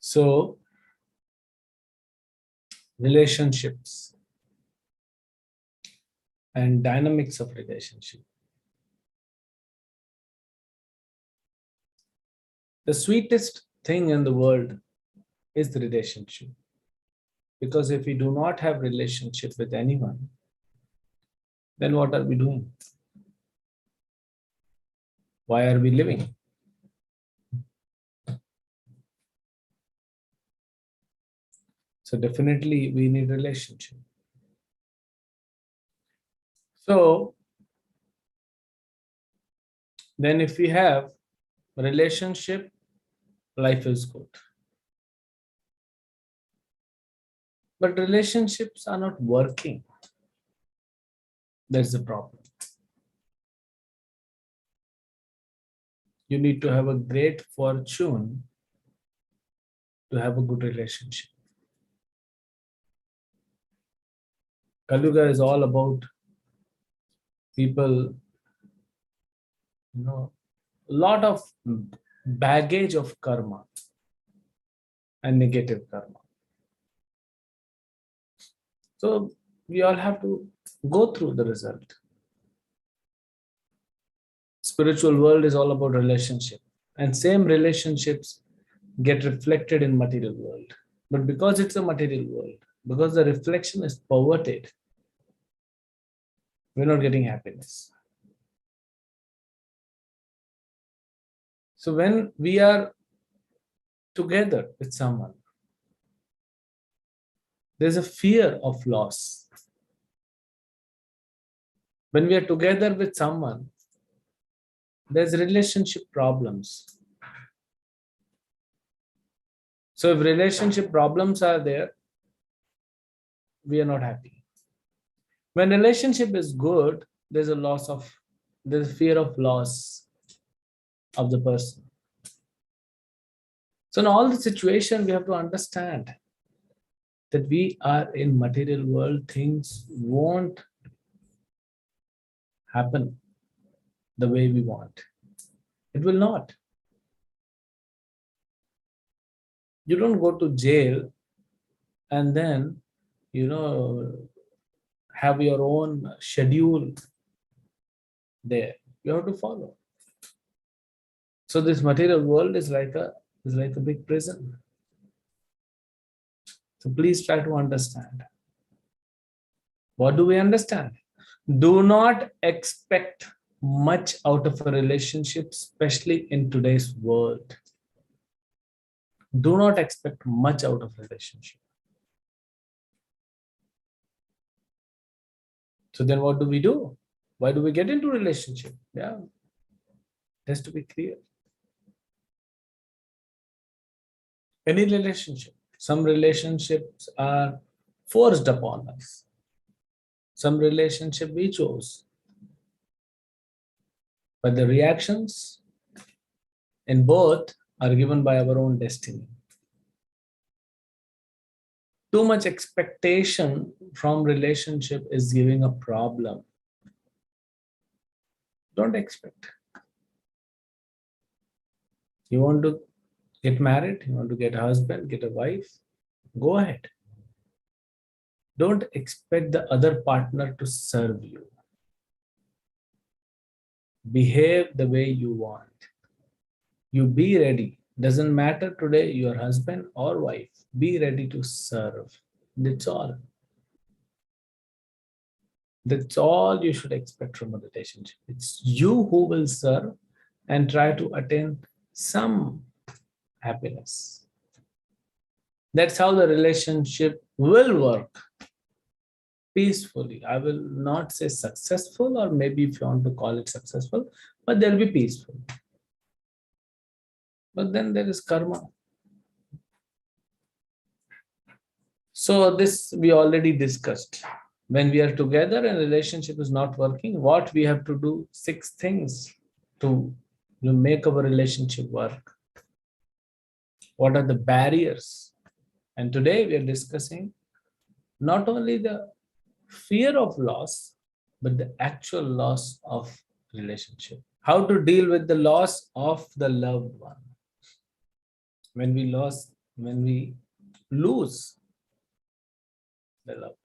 So, relationships and dynamics of relationship. The sweetest thing in the world is the relationship. Because if we do not have relationship with anyone, then what are we doing? Why are we living? So definitely we need relationship. So then if we have relationship, life is good. But relationships are not working. That's the problem. You need to have a great fortune to have a good relationship. Kalyuga is all about people, a lot of baggage of karma and negative karma. So we all have to go through the result. Spiritual world is all about relationship, and same relationships get reflected in material world. But because it's a material world, because the reflection is perverted, we're not getting happiness. So when we are together with someone, there's a fear of loss. When we are together with someone, there's relationship problems. So if relationship problems are there, we are not happy. When relationship is good, there's a fear of loss of the person. So in all the situation, we have to understand that we are in material world, things won't happen the way we want. It will not. You don't go to jail and then, have your own schedule there. You have to follow. So this material world is like a big prison. So please try to understand. What do we understand? Do not expect much out of a relationship, especially in today's world. Do not expect much out of a relationship. So then what do we do? Why do we get into relationship? Yeah, it has to be clear. Any relationship. Some relationships are forced upon us. Some relationship we chose. But the reactions in both are given by our own destiny. Too much expectation from relationship is giving a problem. Don't expect. You want to get married, you want to get a husband, get a wife, go ahead. Don't expect the other partner to serve you. Behave the way you want. You be ready. Doesn't matter today, your husband or wife. Be ready to serve. That's all. That's all you should expect from a relationship. It's you who will serve and try to attain some happiness. That's how the relationship will work peacefully. I will not say successful, or maybe if you want to call it successful, but they'll be peaceful. But then there is karma. So this we already discussed. When we are together and relationship is not working, what we have to do? 6 things to make our relationship work. What are the barriers? And today we are discussing not only the fear of loss, but the actual loss of relationship. How to deal with the loss of the loved one. When we when we lose the love.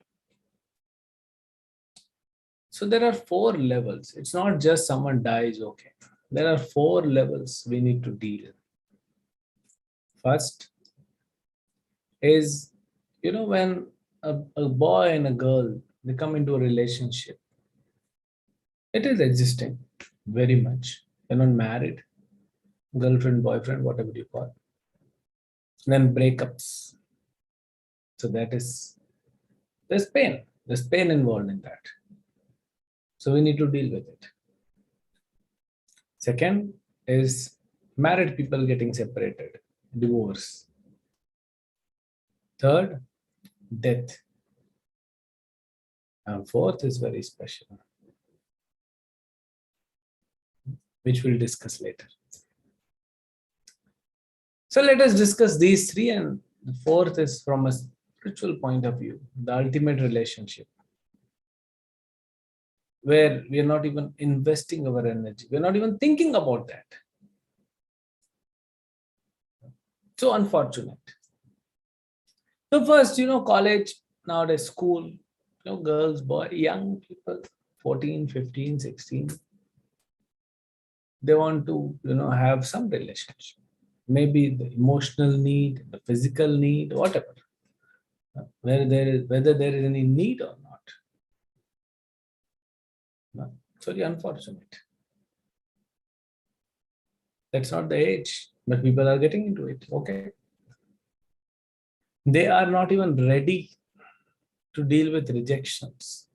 So there are 4 levels. It's not just someone dies, okay. There are 4 levels we need to deal. First is, when a boy and a girl, they come into a relationship, it is existing very much. They're not married, girlfriend, boyfriend, whatever you call. Then breakups. So there's pain involved in that. So we need to deal with it. Second is married people getting separated, divorce. Third, death. And fourth is very special, which we'll discuss later. So let us discuss these three, and the fourth is from a spiritual point of view, the ultimate relationship, where we are not even investing our energy. We're not even thinking about that. So unfortunate. So first, college, nowadays school, girls, boys, young people, 14, 15, 16, they want to, have some relationship. Maybe the emotional need, the physical need, whatever. Whether there is any need or not. No? It's very unfortunate. That's not the age, but people are getting into it. Okay. They are not even ready to deal with rejections.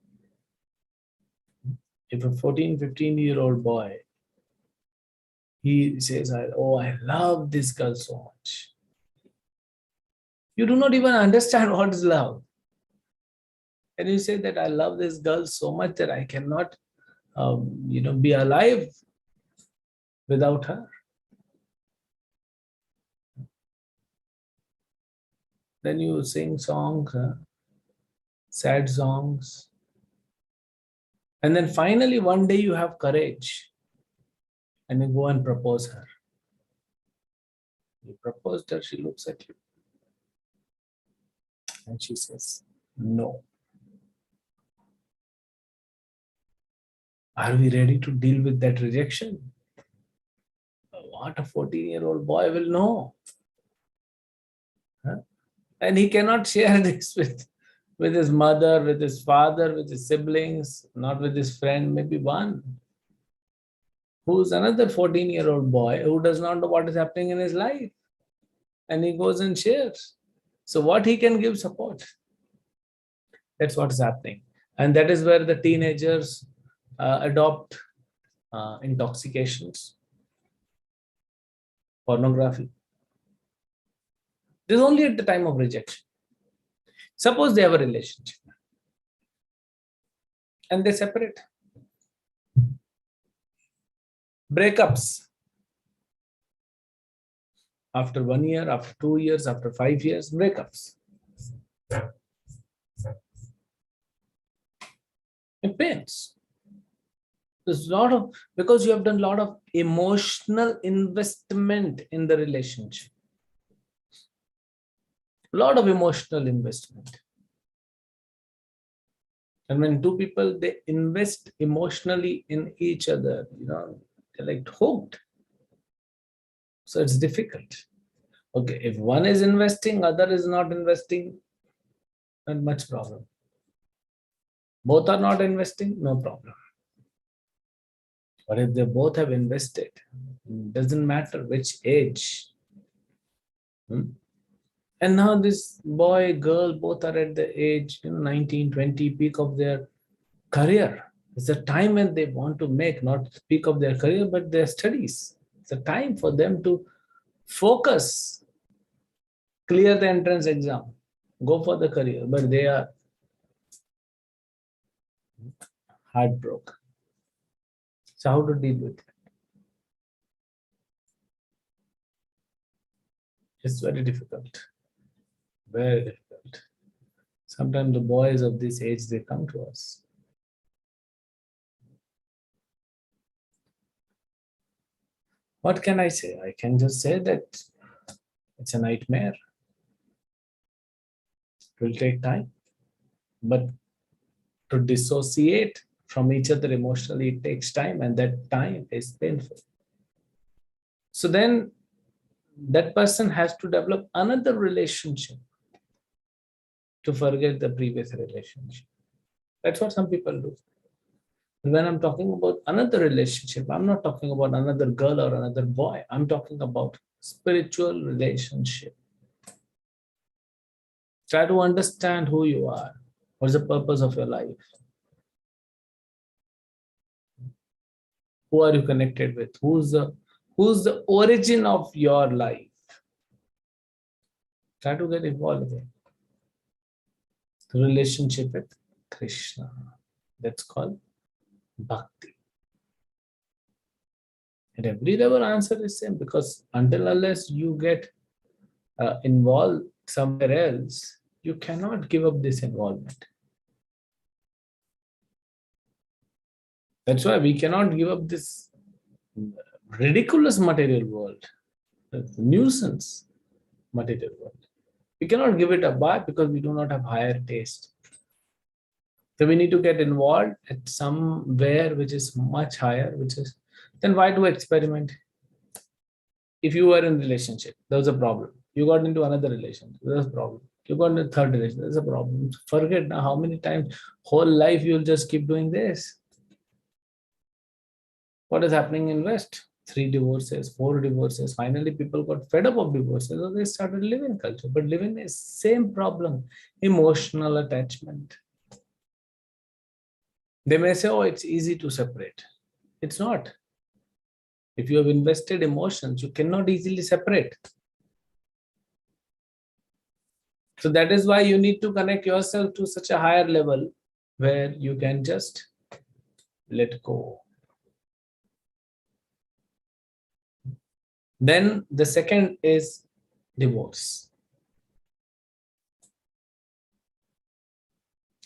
If a 14, 15-year-old boy, he says, oh, I love this girl so much. You do not even understand what is love. And you say that I love this girl so much that I cannot, be alive without her. Then you sing songs, sad songs. And then finally, one day you have courage and you go and propose her. You proposed her, she looks at you. And she says, no. Are we ready to deal with that rejection? What a 14-year-old boy will know. Huh? And he cannot share this with his mother, with his father, with his siblings, not with his friend, maybe one. Who's another 14-year-old boy who does not know what is happening in his life. And he goes and shares. So what he can give support. That's what is happening. And that is where the teenagers adopt intoxications, pornography. This is only at the time of rejection. Suppose they have a relationship and they separate. Breakups. After 1 year, after 2 years, after 5 years, breakups. It pains. There's a lot of, because you have done a lot of emotional investment in the relationship. A lot of emotional investment. And when two people, they invest emotionally in each other, they're like hooked. So it's difficult. Okay, if one is investing, other is not investing, not much problem. Both are not investing, no problem. But if they both have invested, doesn't matter which age. And now this boy, girl, both are at the age, 19, 20, peak of their career. It's a time when they want to make, not peak of their career, but their studies. It's a time for them to focus, clear the entrance exam, go for the career, but they are heartbroken. So how to deal with it? It's very difficult. Very difficult. Sometimes the boys of this age, they come to us. What can I say? I can just say that it's a nightmare. It will take time, but to dissociate from each other emotionally, it takes time, and that time is painful. So then that person has to develop another relationship to forget the previous relationship. That's what some people do. And when I'm talking about another relationship, I'm not talking about another girl or another boy. I'm talking about spiritual relationship. Try to understand who you are. What's the purpose of your life? Who are you connected with? Who's the origin of your life? Try to get involved in the relationship with Krishna. That's called bhakti. At every level, answer is same, because until unless you get involved somewhere else, you cannot give up this involvement. That's why we cannot give up this ridiculous material world, nuisance material world. We cannot give it up. Why? Because we do not have higher taste. So we need to get involved at somewhere which is much higher, which is, then why do experiment? If you were in relationship, there was a problem. You got into another relationship, there's a problem. You got into a third relationship, there's a problem. Forget now how many times, whole life you'll just keep doing this. What is happening in West? 3 divorces, 4 divorces. Finally, people got fed up of divorces, so they started living culture. But living is same problem, emotional attachment. They may say, oh, it's easy to separate. It's not. If you have invested emotions, you cannot easily separate. So that is why you need to connect yourself to such a higher level where you can just let go. Then the second is divorce.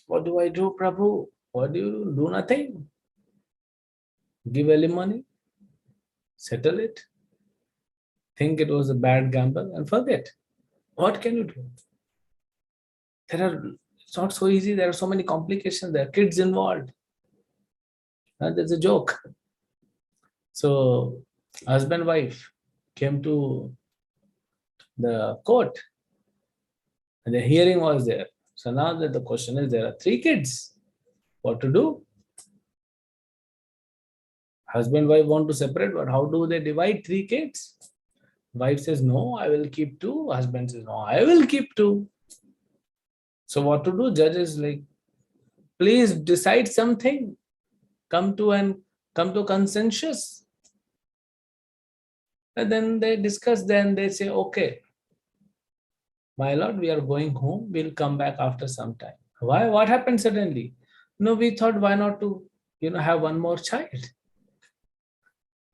What do I do, Prabhu? What do you do? Do nothing. Give alimony, settle it, think it was a bad gamble, and forget. What can you do? It's not so easy. There are so many complications. There are kids involved. And there's a joke. So, husband, wife came to the court, and the hearing was there. So now that the question is, there are 3 kids. What to do? Husband, wife want to separate, but how do they divide 3 kids? Wife says, no, I will keep 2. Husband says, no, I will keep 2. So what to do? Judge is like, please decide something. Come to consensus. And then they discuss, then they say, okay, my lord, we are going home. We'll come back after some time. Why? What happened suddenly? No, we thought, why not to, have one more child?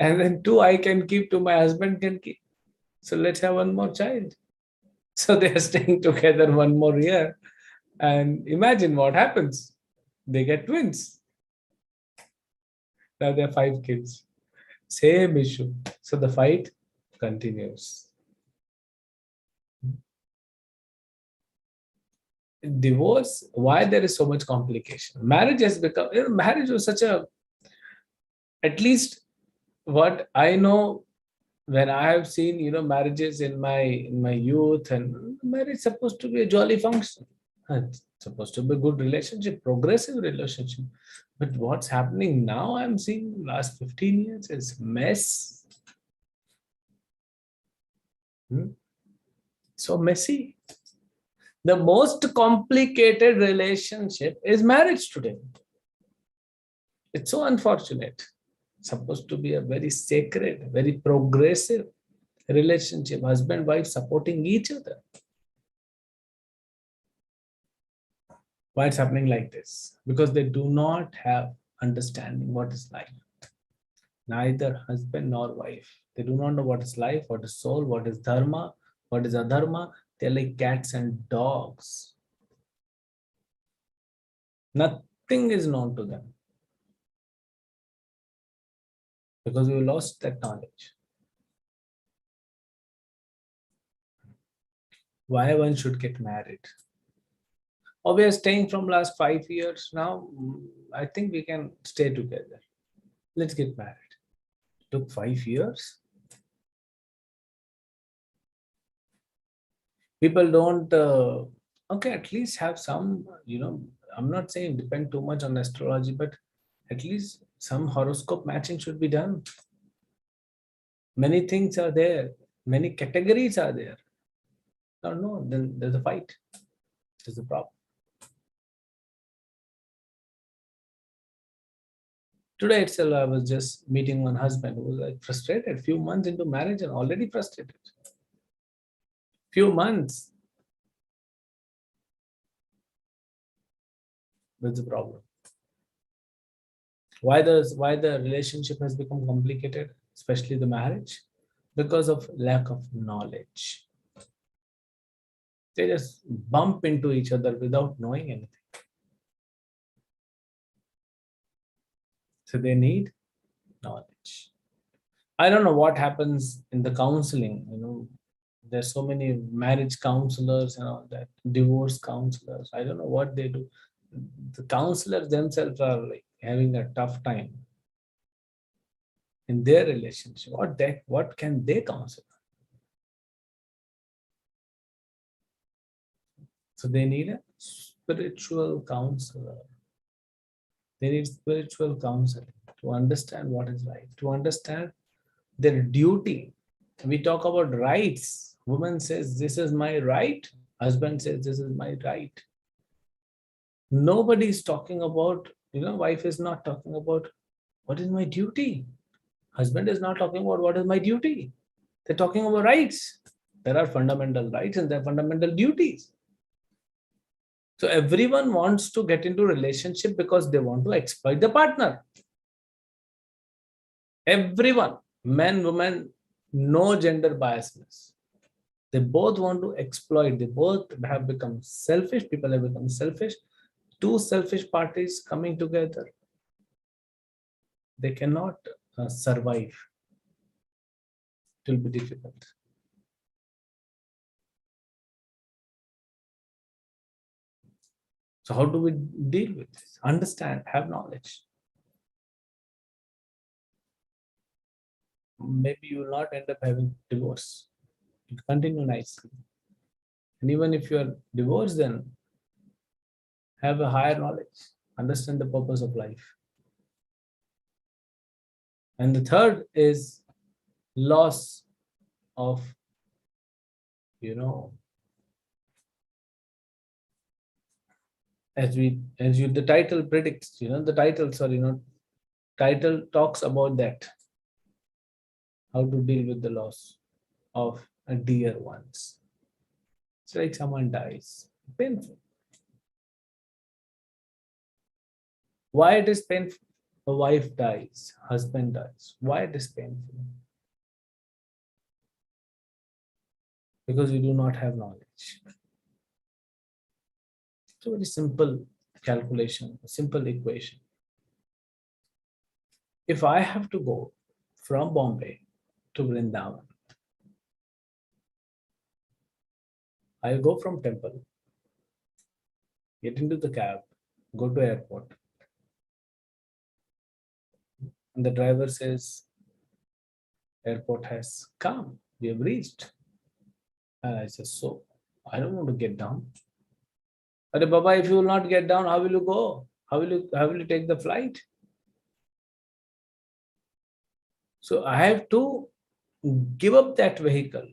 And then 2 I can keep, 2 my husband can keep. So let's have one more child. So they are staying together one more year. And imagine what happens. They get twins. Now there are 5 kids. Same issue. So the fight continues. Divorce, why there is so much complication? Marriage has become, marriage was such a, at least what I know, when I have seen, marriages in my youth, and marriage is supposed to be a jolly function. It's supposed to be a good relationship, progressive relationship. But what's happening now, I'm seeing last 15 years is mess. So messy. The most complicated relationship is marriage today. It's so unfortunate. It's supposed to be a very sacred, very progressive relationship, husband, wife supporting each other. Why it's happening like this? Because they do not have understanding what is life. Neither husband nor wife. They do not know what is life, what is soul, what is dharma, what is adharma. They're like cats and dogs. Nothing is known to them because we lost that knowledge. Why one should get married? Or we are staying from last 5 years now. I think we can stay together. Let's get married. Took 5 years. People don't. Okay, at least have some. I'm not saying depend too much on astrology, but at least some horoscope matching should be done. Many things are there. Many categories are there. No, then there's a fight. There's a problem. Today itself, I was just meeting one husband who was like frustrated. Few months into marriage and already frustrated. Few months. That's the problem. Why the relationship has become complicated, especially the marriage? Because of lack of knowledge. They just bump into each other without knowing anything. So they need knowledge. I don't know what happens in the counseling. There's so many marriage counselors and all that, divorce counselors. I don't know what they do. The counselors themselves are like having a tough time in their relationship. What can they counsel? So they need a spiritual counselor. They need spiritual counseling to understand what is right, to understand their duty. We talk about rights. Woman says, this is my right. Husband says, this is my right. Nobody is talking about, wife is not talking about what is my duty. Husband is not talking about what is my duty. They're talking about rights. There are fundamental rights and there are fundamental duties. So everyone wants to get into relationship because they want to exploit the partner. Everyone, men, women, no gender biasness. They both want to exploit. They both have become selfish. People have become selfish. Two selfish parties coming together, they cannot survive. It will be difficult. So how do we deal with this? Understand, have knowledge. Maybe you will not end up having divorce. You continue nicely. And even if you are divorced, then have a higher knowledge. Understand the purpose of life. And the third is loss of, the title predicts, title talks about that. How to deal with the loss of a dear ones. It's like someone dies. Painful. Why it is painful? A wife dies, husband dies. Why it is painful? Because you do not have knowledge. It's a very simple calculation, a simple equation. If I have to go from Bombay to Vrindavan, I'll go from temple, get into the cab, go to airport. And the driver says, airport has come, we have reached. And I said, so I don't want to get down. But Baba, if you will not get down, how will you go? How will you take the flight? So I have to give up that vehicle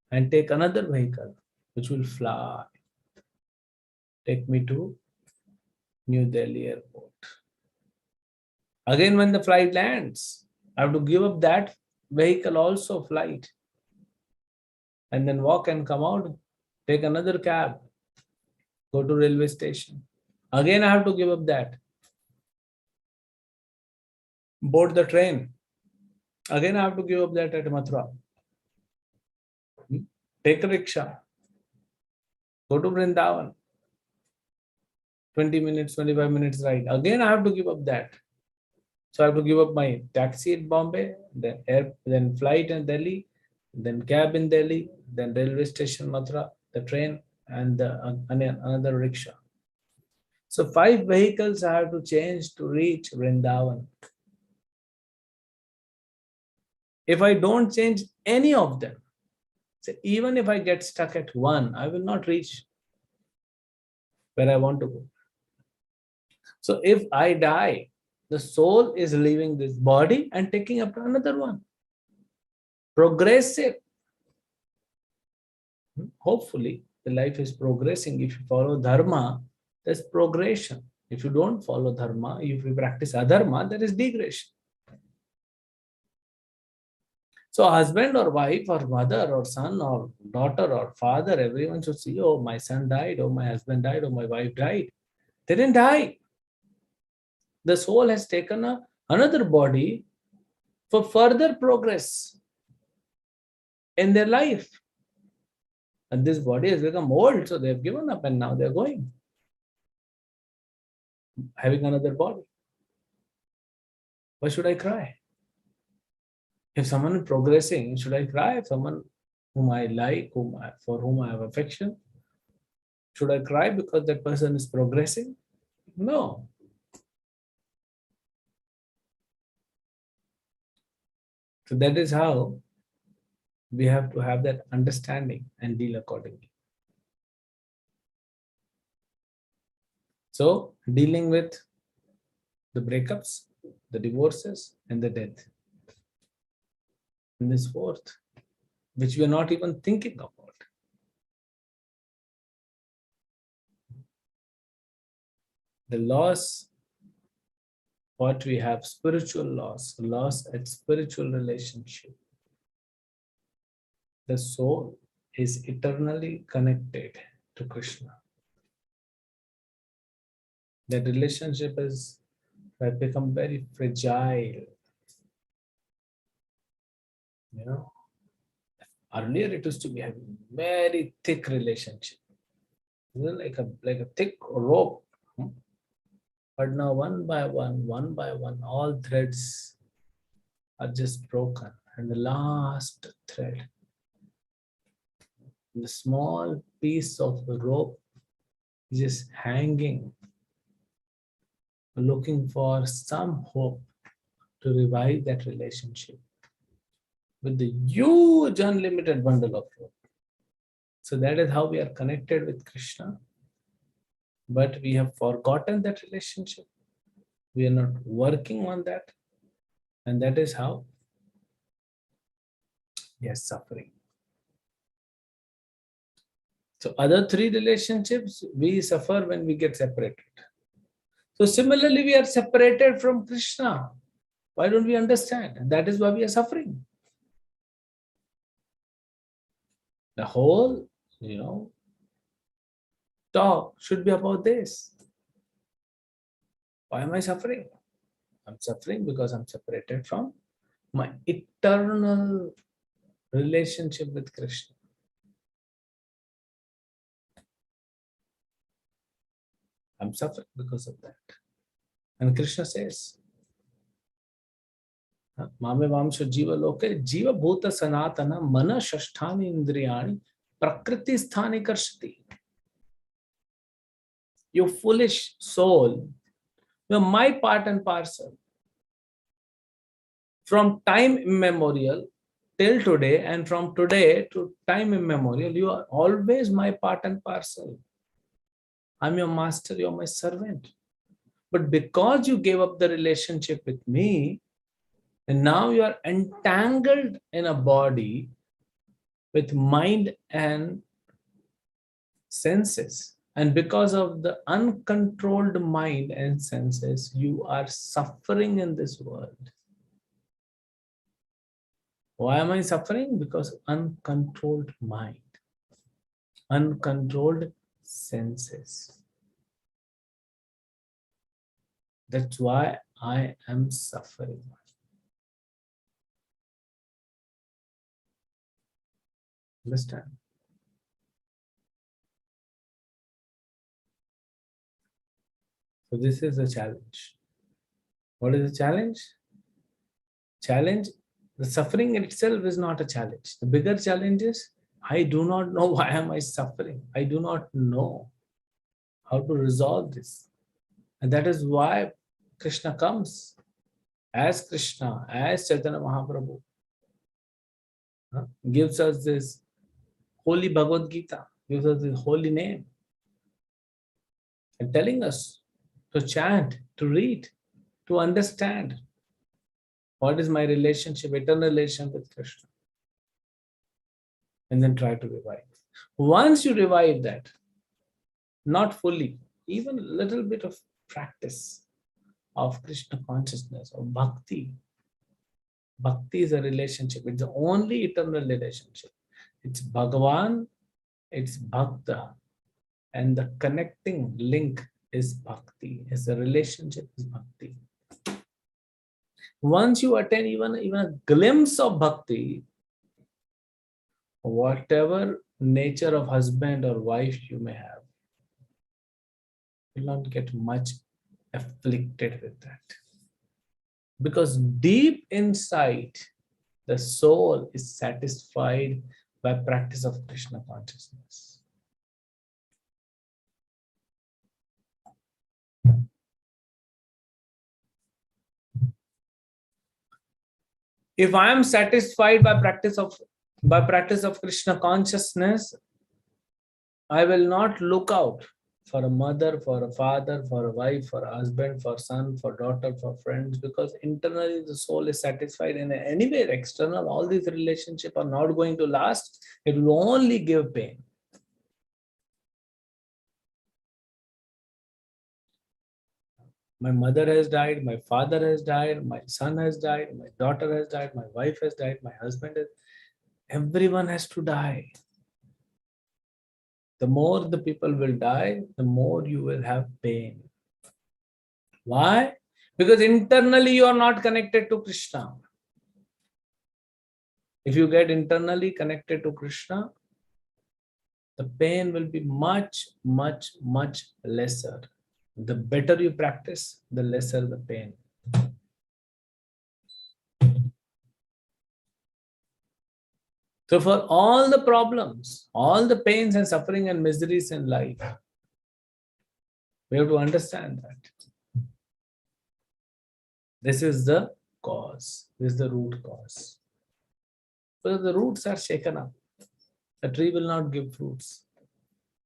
and take another vehicle which will fly. Take me to New Delhi airport. Again, when the flight lands, I have to give up that vehicle also, flight. And then walk and come out, take another cab, go to railway station. Again, I have to give up that. Board the train. Again, I have to give up that at Mathura. Take a rickshaw. Go to Vrindavan. 20 minutes, 25 minutes ride. Again, I have to give up that. So I have to give up my taxi at Bombay, then flight in Delhi, then cab in Delhi, then railway station Mathura, the train, and another rickshaw. So 5 vehicles I have to change to reach Vrindavan. If I don't change any of them, so even if I get stuck at one, I will not reach where I want to go. So if I die, the soul is leaving this body and taking up another one. Progressive. Hopefully, the life is progressing. If you follow dharma, there's progression. If you don't follow dharma, if you practice adharma, there is degradation. So husband or wife or mother or son or daughter or father, everyone should see, oh, my son died, oh, my husband died, oh, my wife died. They didn't die. The soul has taken another body for further progress in their life. And this body has become old, so they've given up and now they're going, having another body. Why should I cry? If someone is progressing, should I cry? If someone whom I like, for whom I have affection, should I cry because that person is progressing? No. So that is how we have to have that understanding and deal accordingly. So dealing with the breakups, the divorces, and the death. And this fourth, which we are not even thinking about. The loss, what we have, spiritual loss at spiritual relationship. The soul is eternally connected to Krishna. That relationship has become very fragile. You know, earlier it used to be a very thick relationship, like a thick rope. But now one by one, all threads are just broken, and the last thread, the small piece of the rope, is just hanging, looking for some hope to revive that relationship with the huge unlimited bundle of rope. So that is how we are connected with Krishna. But we have forgotten that relationship. We are not working on that. And that is how we are suffering. So other 3 relationships, we suffer when we get separated. So similarly, we are separated from Krishna. Why don't we understand? And that is why we are suffering. The whole, talk should be about this. Why am I suffering? I'm suffering because I'm separated from my eternal relationship with Krishna. I'm suffering because of that. And Krishna says, Mame Vamsha Jiva Loke Jiva Bhuta Sanatana Mana Shasthani Indriyani Prakriti Sthani Karshati. You foolish soul, you're my part and parcel. From time immemorial till today, and from today to time immemorial, you are always my part and parcel. I'm your master, you're my servant. But because you gave up the relationship with me, and now you are entangled in a body with mind and senses. And because of the uncontrolled mind and senses, you are suffering in this world. Why am I suffering? Because uncontrolled mind, uncontrolled senses. That's why I am suffering. Understand? So this is a challenge. What is the challenge? Challenge, the suffering itself is not a challenge. The bigger challenge is, I do not know why am I suffering. I do not know how to resolve this. And that is why Krishna comes as Krishna, as Chaitanya Mahaprabhu, gives us this holy Bhagavad Gita, gives us this holy name, and telling us to chant, to read, to understand what is my relationship, eternal relation with Krishna, and then try to revive. Once you revive that, not fully, even a little bit of practice of Krishna consciousness, of bhakti. Bhakti is a relationship. It's the only eternal relationship. It's Bhagavan, it's Bhakta. And the connecting link is bhakti. Is the relationship is bhakti. Once you attain even a glimpse of bhakti, whatever nature of husband or wife you may have, you will not get much afflicted with that. Because deep inside, the soul is satisfied by practice of Krishna consciousness. If I am satisfied by practice of Krishna consciousness, I will not look out for a mother, for a father, for a wife, for a husband, for son, for daughter, for friends, because internally the soul is satisfied. And anywhere external, all these relationships are not going to last. It will only give pain. My mother has died, my father has died, my son has died, my daughter has died, my wife has died, my husband has. Everyone has to die. The more the people will die, the more you will have pain. Why? Because internally you are not connected to Krishna. If you get internally connected to Krishna, the pain will be much, much, much lesser. The better you practice, the lesser the pain. So for all the problems, all the pains and suffering and miseries in life, we have to understand that this is the cause, this is the root cause. Because the roots are shaken up, the tree will not give fruits.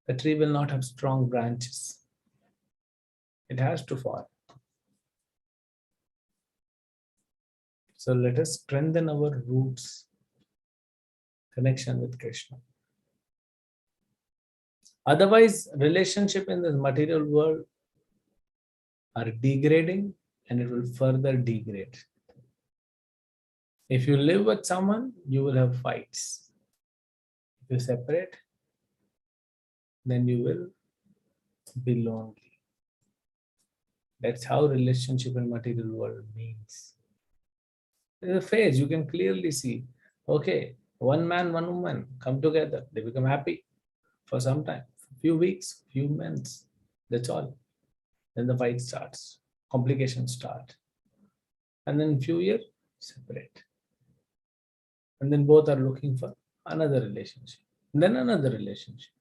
The tree will not have strong branches. It has to fall. So let us strengthen our roots, connection with Krishna. Otherwise, relationship in this material world are degrading and it will further degrade. If you live with someone, you will have fights. If you separate, then you will be lonely. That's how relationship in material world means. There's a phase you can clearly see. Okay, one man, one woman come together. They become happy for some time, few weeks, few months. That's all. Then the fight starts, complications start, and then few years separate. And then both are looking for another relationship. Then another relationship.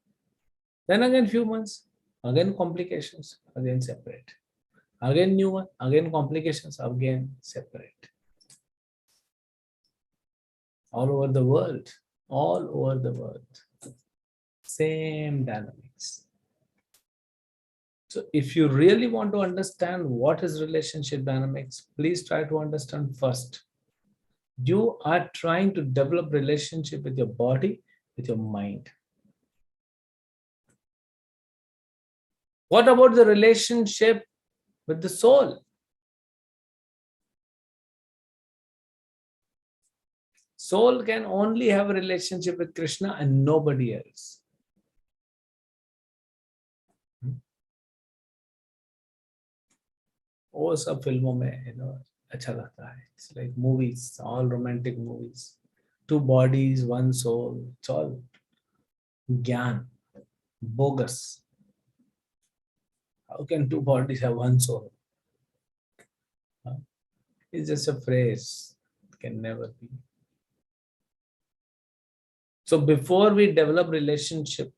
Then again few months, again complications, again separate. Again new one, again complications, again separate. All over the world, all over the world, same dynamics. So if you really want to understand what is relationship dynamics, please try to understand first. You are trying to develop relationship with your body, with your mind. What about the relationship with the soul? Soul can only have a relationship with Krishna and nobody else. वो सब फिल्मों में अच्छा लगता है. It's like movies, all romantic movies. Two bodies, one soul. It's all gyan, bogus. How can two bodies have one soul? It's just a phrase. It can never be. So before we develop relationship,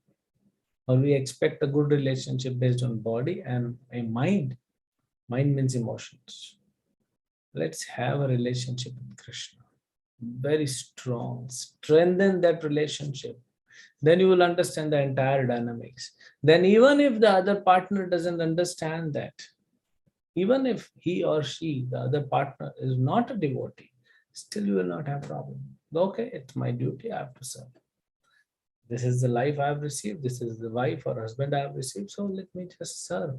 or we expect a good relationship based on body and a mind, Mind means emotions. Let's have a relationship with Krishna. Very strong. Strengthen that relationship. Then you will understand the entire dynamics. Then even if the other partner doesn't understand that, even if he or she, the other partner, is not a devotee, still you will not have problem. Okay, it's my duty, I have to serve. This is the life I have received. This is the wife or husband I have received. So let me just serve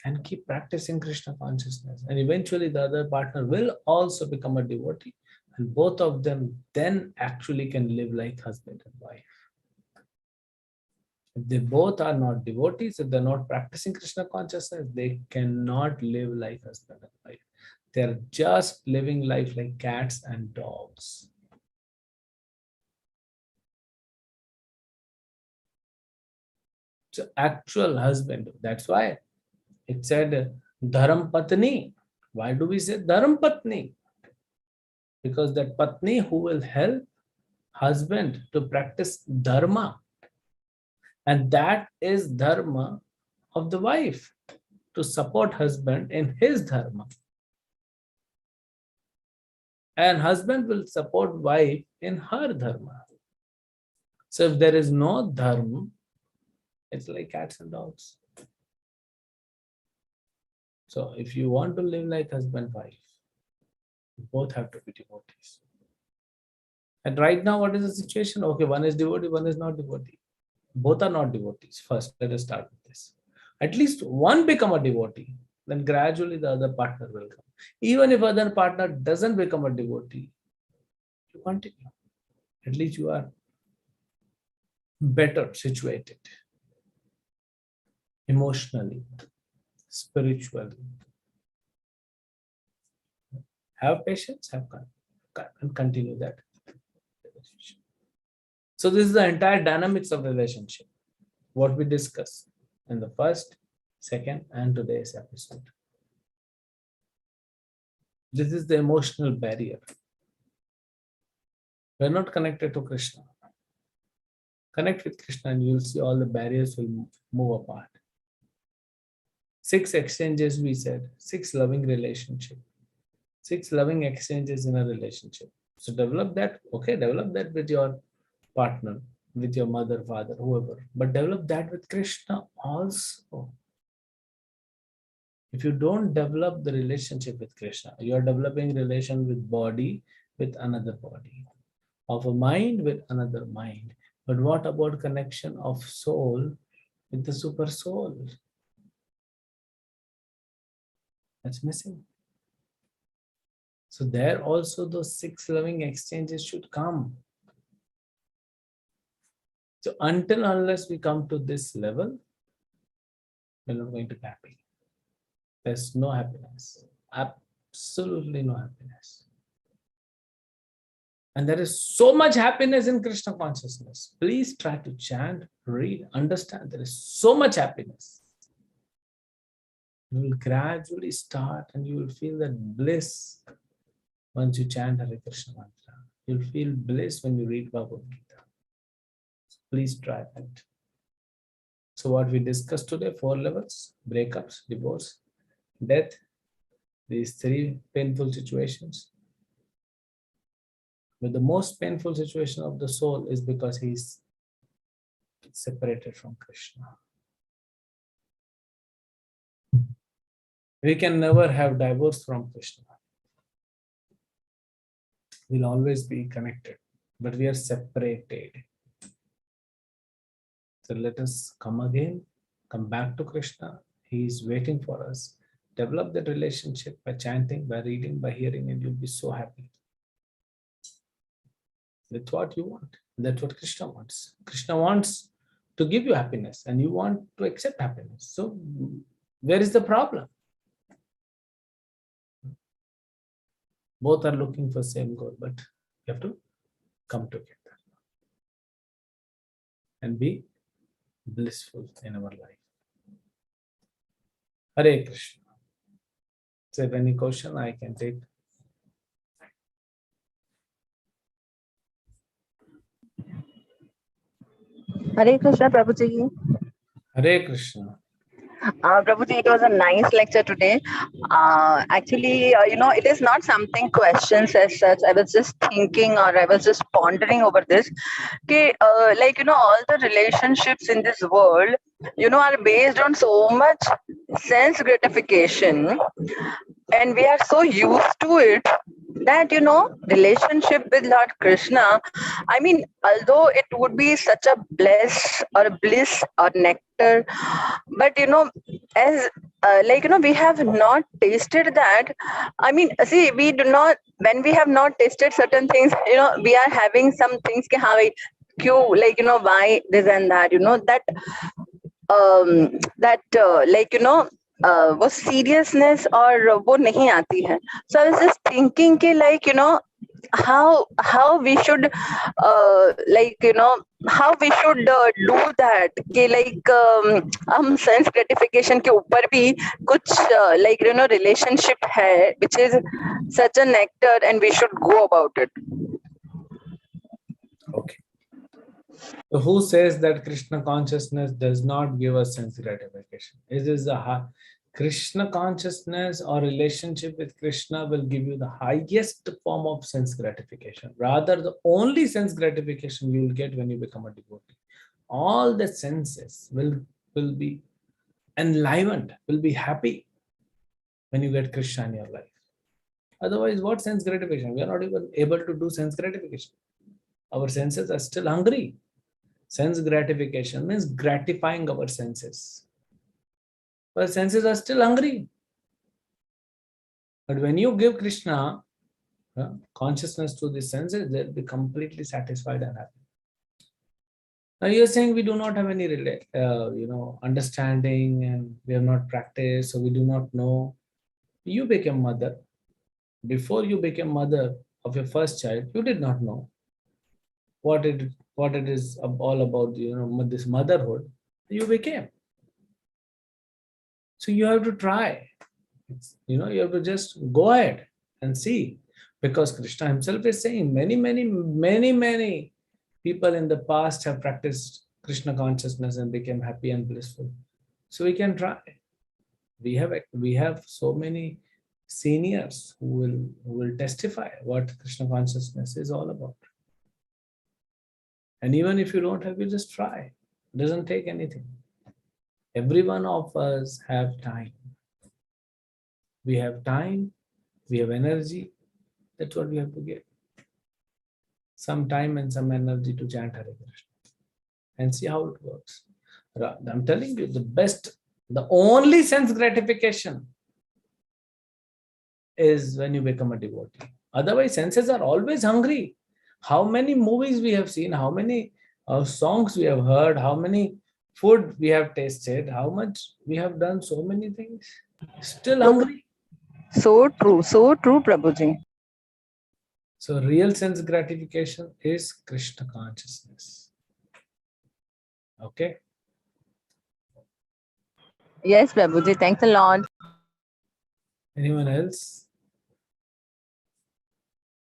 and keep practicing Krishna consciousness. And eventually the other partner will also become a devotee. And both of them then actually can live like husband and wife. If they both are not devotees, if they're not practicing Krishna consciousness, they cannot live like husband and wife. They're just living life like cats and dogs. So actual husband, that's why it said Dharam Patni. Why do we say Dharam Patni? Because that Patni who will help husband to practice Dharma. And that is Dharma of the wife, to support husband in his Dharma. And husband will support wife in her Dharma. So if there is no Dharma, it's like cats and dogs. So if you want to live like husband wife, both have to be devotees. And right now, what is the situation? Okay, one is devotee, one is not devotee. Both are not devotees. First, let us start with this. At least one become a devotee, then gradually the other partner will come. Even if other partner doesn't become a devotee, you continue. At least you are better situated emotionally, spiritually. Have patience, have and continue that relationship. So this is the entire dynamics of relationship, what we discussed in the first, second, and today's episode. This is the emotional barrier. We're not connected to Krishna. Connect with Krishna and you'll see all the barriers will move apart. 6 exchanges we said, 6 loving relationship, 6 loving exchanges in a relationship. So develop that, okay, develop that with your partner, with your mother, father, whoever, but develop that with Krishna also. If you don't develop the relationship with Krishna, you are developing relation with body, with another body, of a mind with another mind. But what about connection of soul with the super soul? That's missing. So there also those 6 loving exchanges should come. So until unless we come to this level, we're not going to be happy. There's no happiness. Absolutely no happiness. And there is so much happiness in Krishna consciousness. Please try to chant, read, understand. There is so much happiness. You will gradually start and you will feel that bliss once you chant Hare Krishna mantra. You'll feel bliss when you read Bhagavad Gita. So please try that. So what we discussed today, 4 levels: breakups, divorce, death, these 3 painful situations. But the most painful situation of the soul is because he is separated from Krishna. We can never have divorce from Krishna. We'll always be connected, but we are separated. So let us come again, come back to Krishna. He is waiting for us. Develop that relationship by chanting, by reading, by hearing, and you'll be so happy. That's what you want. That's what Krishna wants. Krishna wants to give you happiness and you want to accept happiness. So where is the problem? Both are looking for same goal, but you have to come together and be blissful in our life. Hare Krishna. So if any question I can take. Hare Krishna, Prabhuji. Hare Krishna. Prabhuji, it was a nice lecture today. Actually, it is not something questions as such. I was just thinking, or I was just pondering over this. Okay, all the relationships in this world, are based on so much sense gratification, and we are so used to it that relationship with Lord Krishna, I mean, although it would be such a bliss or nectar, but as we have not tasted that. I mean, see, we do not, when we have not tasted certain things, we are having some things ki, हाँ भाई, क्यों, why this and that, that वो seriousness और वो नहीं आती है. So I was just thinking कि how we should how we should do that कि हम sense gratification के ऊपर भी कुछ relationship है which is such a nectar and we should go about it. Okay. So who says that Krishna consciousness does not give us sense gratification? It is the Krishna consciousness or relationship with Krishna will give you the highest form of sense gratification. Rather, the only sense gratification you will get when you become a devotee. All the senses will be enlivened, will be happy when you get Krishna in your life. Otherwise, what sense gratification? We are not even able to do sense gratification. Our senses are still hungry. Sense gratification means gratifying our senses. Our senses are still hungry. But when you give Krishna consciousness to the senses, they'll be completely satisfied and happy. Now you're saying we do not have any understanding, and we have not practiced, so we do not know. You became mother. Before you became mother of your first child, you did not know what it is all about. This motherhood. You became. So you have to try. You have to just go ahead and see, because Krishna himself is saying many people in the past have practiced Krishna consciousness and became happy and blissful. So we can try. We have so many seniors who will testify what Krishna consciousness is all about. And even if you don't have, you just try. It doesn't take anything. Every one of us have time. We have time, we have energy. That's what we have to give. Some time and some energy to chant Hare Krishna and see how it works. I'm telling you, the only sense gratification is when you become a devotee. Otherwise, senses are always hungry. How many movies we have seen, how many songs we have heard, how many food we have tasted, how much we have done, so many things. Still hungry. So true, Prabhuji. So real sense gratification is Krishna consciousness. Okay. Yes, Prabhuji, thanks a lot. Anyone else?